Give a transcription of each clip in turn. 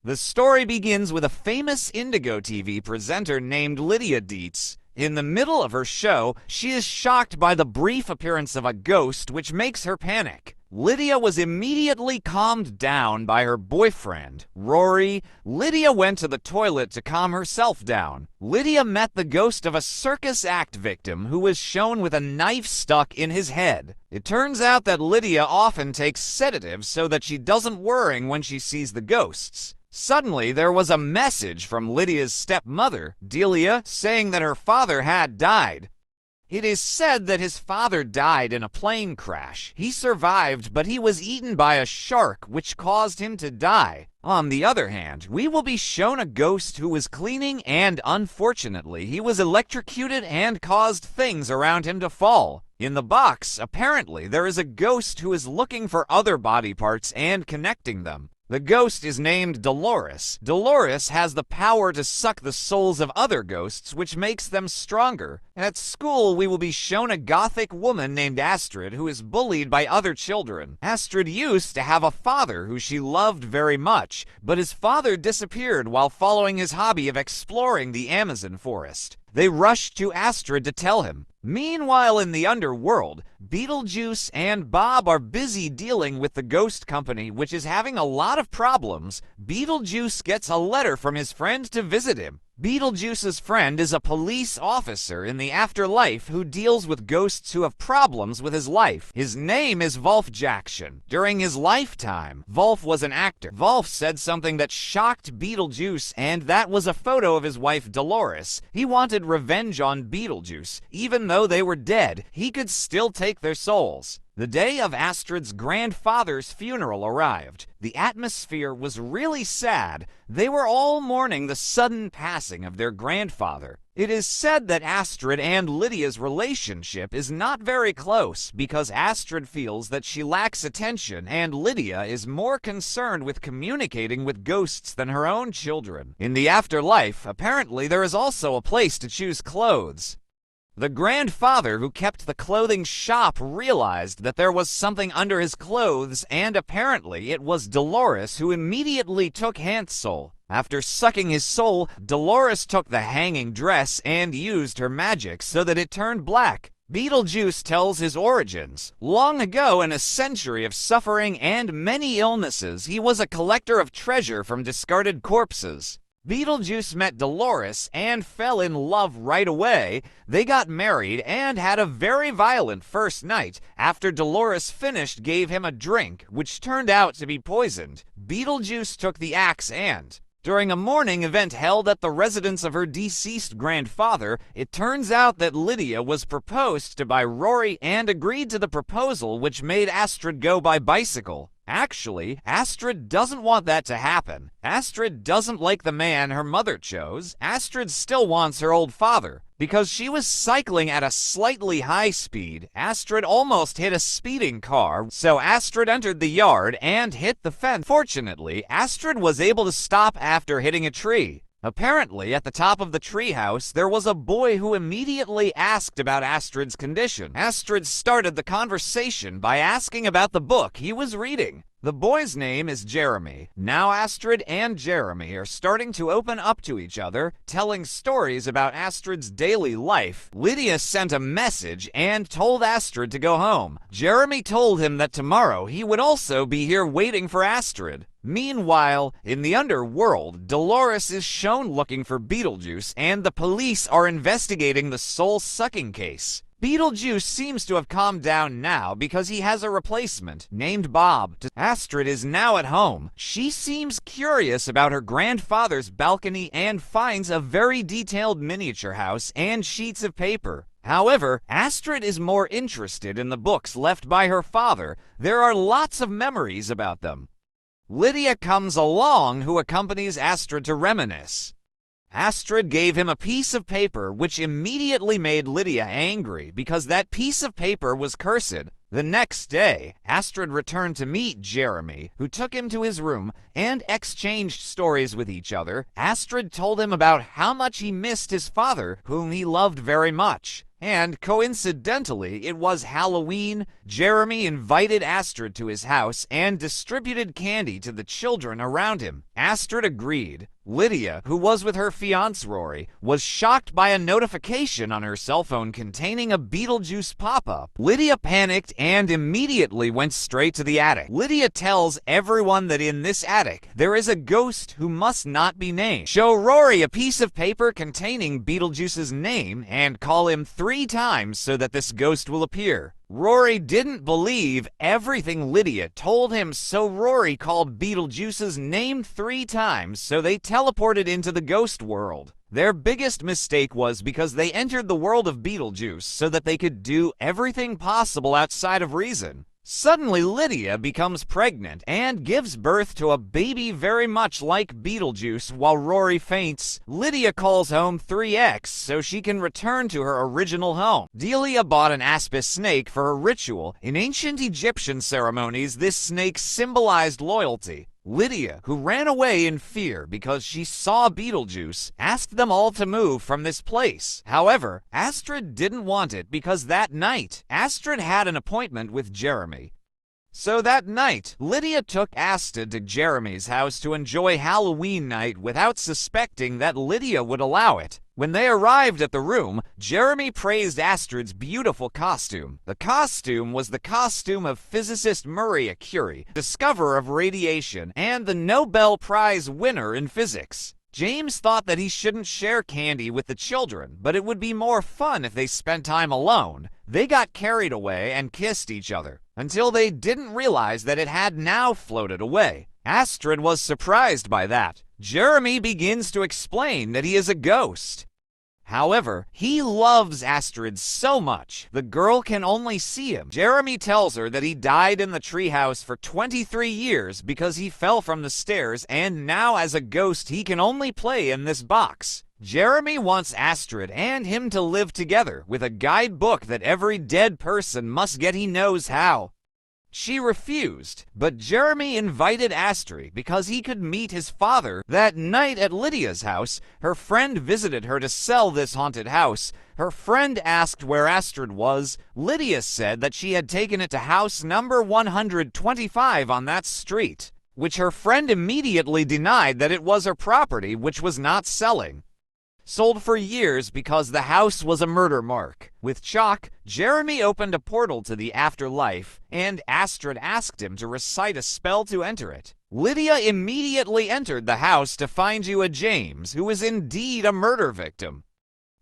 The story begins with a famous Indigo TV presenter named Lydia Deetz. In the middle of her show, she is shocked by the brief appearance of a ghost, which makes her panic. Lydia was immediately calmed down by her boyfriend, Rory. Lydia went to the toilet to calm herself down. Lydia met the ghost of a circus act victim who was shown with a knife stuck in his head. It turns out that Lydia often takes sedatives so that she doesn't worry when she sees the ghosts. Suddenly, there was a message from Lydia's stepmother, Delia, saying that her father had died. It is said that his father died in a plane crash. He survived, but he was eaten by a shark, which caused him to die. On the other hand, we will be shown a ghost who was cleaning, and unfortunately, he was electrocuted and caused things around him to fall. In the box, apparently, there is a ghost who is looking for other body parts and connecting them. The ghost is named Delores. Delores has the power to suck the souls of other ghosts, which makes them stronger. At school, we will be shown a gothic woman named Astrid who is bullied by other children. Astrid used to have a father who she loved very much, but his father disappeared while following his hobby of exploring the Amazon forest. They rushed to Astrid to tell him. Meanwhile, in the underworld, Beetlejuice and Bob are busy dealing with the ghost company, which is having a lot of problems. Beetlejuice gets a letter from his friend to visit him. Beetlejuice's friend is a police officer in the afterlife who deals with ghosts who have problems with his life. His name is Wolf Jackson. During his lifetime, Wolf was an actor. Wolf said something that shocked Beetlejuice, and that was a photo of his wife Delores. He wanted revenge on Beetlejuice. Even though they were dead, he could still take their souls. The day of Astrid's grandfather's funeral arrived. The atmosphere was really sad. They were all mourning the sudden passing of their grandfather. It is said that Astrid and Lydia's relationship is not very close because Astrid feels that she lacks attention and Lydia is more concerned with communicating with ghosts than her own children. In the afterlife, apparently there is also a place to choose clothes. The grandfather who kept the clothing shop realized that there was something under his clothes, and apparently it was Delores who immediately took Hansel. After sucking his soul, Delores took the hanging dress and used her magic so that it turned black. Beetlejuice tells his origins. Long ago, in a century of suffering and many illnesses, he was a collector of treasure from discarded corpses. Beetlejuice met Delores and fell in love right away. They got married and had a very violent first night. After Delores finished, gave him a drink, which turned out to be poisoned. Beetlejuice took the axe and, during a mourning event held at the residence of her deceased grandfather, it turns out that Lydia was proposed to by Rory and agreed to the proposal, which made Astrid go by bicycle. Actually, Astrid doesn't want that to happen. Astrid doesn't like the man her mother chose. Astrid still wants her old father. Because she was cycling at a slightly high speed, Astrid almost hit a speeding car, so Astrid entered the yard and hit the fence. Fortunately, Astrid was able to stop after hitting a tree. Apparently, at the top of the treehouse, there was a boy who immediately asked about Astrid's condition. Astrid started the conversation by asking about the book he was reading. The boy's name is Jeremy. Now Astrid and Jeremy are starting to open up to each other, telling stories about Astrid's daily life. Lydia sent a message and told Astrid to go home. Jeremy told him that tomorrow he would also be here waiting for Astrid. Meanwhile, in the underworld, Delores is shown looking for Beetlejuice, and the police are investigating the soul-sucking case. Beetlejuice seems to have calmed down now because he has a replacement named Bob. Astrid is now at home. She seems curious about her grandfather's balcony and finds a very detailed miniature house and sheets of paper. However, Astrid is more interested in the books left by her father. There are lots of memories about them. Lydia comes along, who accompanies Astrid to reminisce. Astrid gave him a piece of paper, which immediately made Lydia angry because that piece of paper was cursed. The next day, Astrid returned to meet Jeremy, who took him to his room and exchanged stories with each other. Astrid told him about how much he missed his father, whom he loved very much. And coincidentally, it was Halloween. Jeremy invited Astrid to his house and distributed candy to the children around him. Astrid agreed. Lydia, who was with her fiancé Rory, was shocked by a notification on her cell phone containing a Beetlejuice pop-up. Lydia panicked and immediately went straight to the attic. Lydia tells everyone that in this attic there is a ghost who must not be named. Show Rory a piece of paper containing Beetlejuice's name and call him 3 times so that this ghost will appear. Rory didn't believe everything Lydia told him, so Rory called Beetlejuice's name 3 times so they teleported into the ghost world. Their biggest mistake was because they entered the world of Beetlejuice so that they could do everything possible outside of reason. Suddenly, Lydia becomes pregnant and gives birth to a baby very much like Beetlejuice while Rory faints. Lydia calls home 3X so she can return to her original home. Delia bought an aspis snake for her ritual. In ancient Egyptian ceremonies, this snake symbolized loyalty. Lydia, who ran away in fear because she saw Beetlejuice, asked them all to move from this place. However, Astrid didn't want it because that night, Astrid had an appointment with Jeremy. So that night, Lydia took Astrid to Jeremy's house to enjoy Halloween night without suspecting that Lydia would allow it. When they arrived at the room, Jeremy praised Astrid's beautiful costume. The costume was the costume of physicist Maria Curie, discoverer of radiation, and the Nobel Prize winner in physics. James thought that he shouldn't share candy with the children, but it would be more fun if they spent time alone. They got carried away and kissed each other, until they didn't realize that it had now floated away. Astrid was surprised by that. Jeremy begins to explain that he is a ghost. However, he loves Astrid so much, the girl can only see him. Jeremy tells her that he died in the treehouse for 23 years because he fell from the stairs, and now as a ghost he can only play in this box. Jeremy wants Astrid and him to live together with a guidebook that every dead person must get. He knows how. She refused, but Jeremy invited Astrid because he could meet his father. That night at Lydia's house, her friend visited her to sell this haunted house. Her friend asked where Astrid was. Lydia said that she had taken it to house number 125 on that street, which her friend immediately denied that it was her property, which was not selling. Sold for years because the house was a murder mark. With chalk, Jeremy opened a portal to the afterlife, and Astrid asked him to recite a spell to enter it. Lydia immediately entered the house to find you a James, who is indeed a murder victim.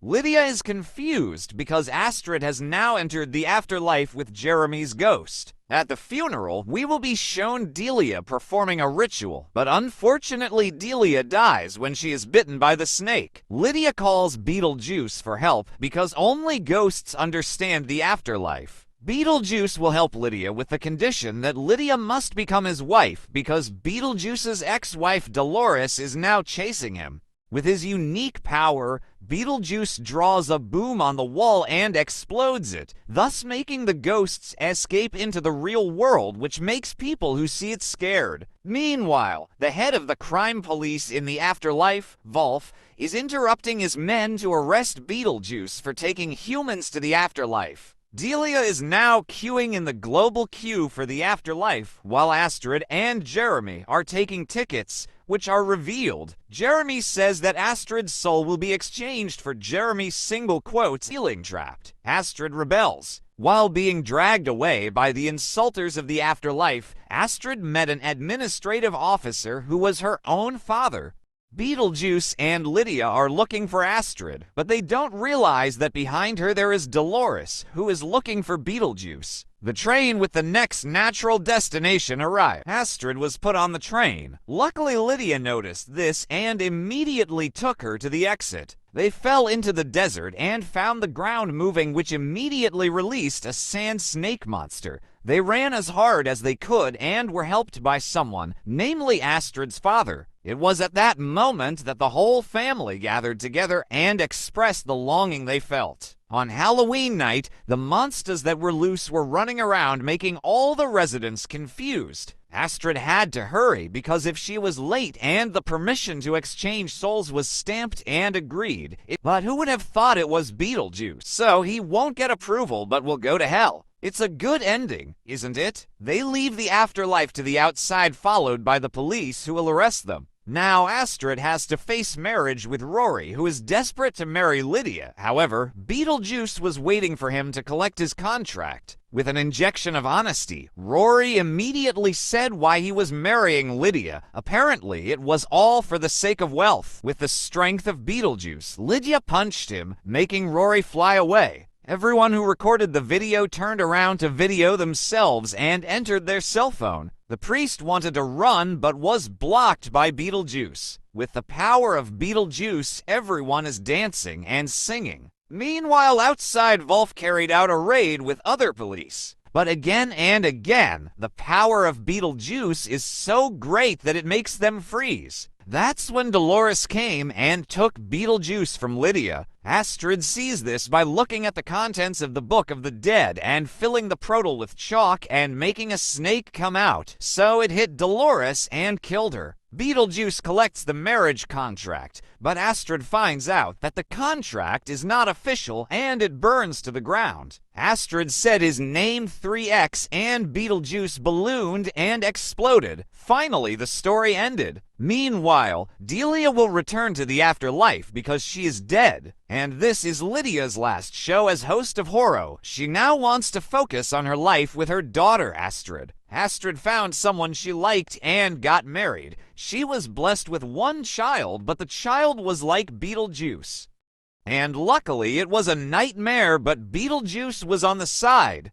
Lydia is confused because Astrid has now entered the afterlife with Jeremy's ghost. At the funeral, we will be shown Delia performing a ritual, but unfortunately Delia dies when she is bitten by the snake. Lydia calls Beetlejuice for help because only ghosts understand the afterlife. Beetlejuice will help Lydia with the condition that Lydia must become his wife because Beetlejuice's ex-wife Delores is now chasing him. With his unique power, Beetlejuice draws a boom on the wall and explodes it, thus making the ghosts escape into the real world, which makes people who see it scared. Meanwhile, the head of the crime police in the afterlife, Wolf, is interrupting his men to arrest Beetlejuice for taking humans to the afterlife. Delia is now queuing in the global queue for the afterlife, while Astrid and Jeremy are taking tickets, which are revealed. Jeremy says that Astrid's soul will be exchanged for Jeremy's single quote, feeling trapped. Astrid rebels. While being dragged away by the insulters of the afterlife, Astrid met an administrative officer who was her own father. Beetlejuice and Lydia are looking for Astrid, but they don't realize that behind her there is Delores, who is looking for Beetlejuice. The train with the next natural destination arrived. Astrid was put on the train. Luckily, Lydia noticed this and immediately took her to the exit. They fell into the desert and found the ground moving, which immediately released a sand snake monster. They ran as hard as they could and were helped by someone, namely Astrid's father. It was at that moment that the whole family gathered together and expressed the longing they felt. On Halloween night, the monsters that were loose were running around, making all the residents confused. Astrid had to hurry because if she was late and the permission to exchange souls was stamped and agreed, but who would have thought it was Beetlejuice? So he won't get approval but will go to hell. It's a good ending, isn't it? They leave the afterlife to the outside, followed by the police who will arrest them. Now Astrid has to face marriage with Rory, who is desperate to marry Lydia. However, Beetlejuice was waiting for him to collect his contract. With an injection of honesty, Rory immediately said why he was marrying Lydia. Apparently, it was all for the sake of wealth. With the strength of Beetlejuice, Lydia punched him, making Rory fly away. Everyone who recorded the video turned around to video themselves and entered their cell phone. The priest wanted to run but was blocked by Beetlejuice. With the power of Beetlejuice, everyone is dancing and singing. Meanwhile, outside, Wolf carried out a raid with other police. But again and again, the power of Beetlejuice is so great that it makes them freeze. That's when Delores came and took Beetlejuice from Lydia. Astrid sees this by looking at the contents of the Book of the Dead and filling the protel with chalk and making a snake come out. So it hit Delores and killed her. Beetlejuice collects the marriage contract, but Astrid finds out that the contract is not official and it burns to the ground. Astrid said his name 3X and Beetlejuice ballooned and exploded. Finally, the story ended. Meanwhile, Delia will return to the afterlife because she is dead. And this is Lydia's last show as host of Horror. She now wants to focus on her life with her daughter, Astrid. Astrid found someone she liked and got married. She was blessed with one child, but the child was like Beetlejuice. And luckily, it was a nightmare, but Beetlejuice was on the side.